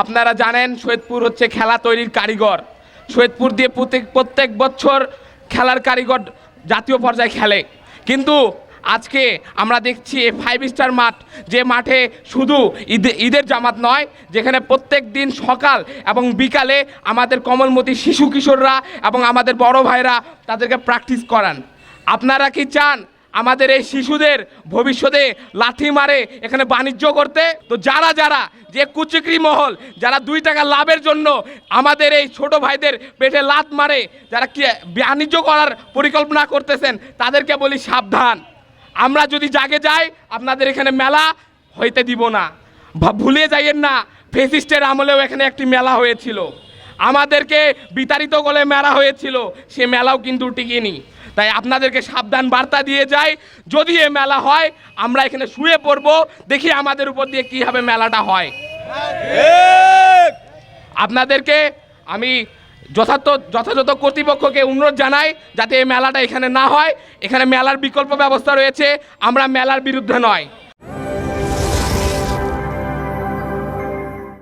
আপনারা জানেন সৈয়দপুর হচ্ছে খেলা তৈরির কারিগর। সৈয়দপুর দিয়ে প্রত্যেক বছর খেলার কারিগর জাতীয় পর্যায়ে খেলে, কিন্তু আজকে আমরা দেখছি এই 5 স্টার মাঠ, যে মাঠে শুধু ঈদের জামাত নয়, যেখানে প্রত্যেক দিন সকাল এবং বিকালে আমাদের কমলমতি শিশু কিশোররা এবং আমাদের বড় ভাইরা তাদেরকে প্র্যাকটিস করান। আপনারা কি চান আমাদের এই শিশুদের ভবিষ্যতে লাথি মারে এখানে বাণিজ্য করতে? তো যারা যারা যে কুচক্রি মহল, যারা 2 টাকা লাভের জন্য আমাদের এই ছোট ভাইদের পেটে লাথ মারে, যারা কি বাণিজ্য করার পরিকল্পনা করতেছেন, তাদেরকে বলি সাবধান। আমরা যদি জাগে যাই আপনাদের এখানে মেলা হইতে দিব না। ভুলে যাইয়েন না, ফেসিস্টের আমলেও এখানে একটি মেলা হয়েছিল, আমাদেরকে বিতাড়িত করে মেলা হয়েছিল, সে মেলাও কিন্তু টিকেনি। তাই আপনাদেরকে সাবধান বার্তা দিয়ে যাই, যদি এ মেলা হয় আমরা এখানে শুয়ে পড়বো, দেখি আমাদের উপর দিয়ে কীভাবে মেলাটা হয়। আপনাদেরকে আমি যথাযথ কর্তৃপক্ষকে অনুরোধ জানাই যাতে এই মেলাটা এখানে না হয়। এখানে মেলার বিকল্প ব্যবস্থা রয়েছে, আমরা মেলার বিরুদ্ধে নয়।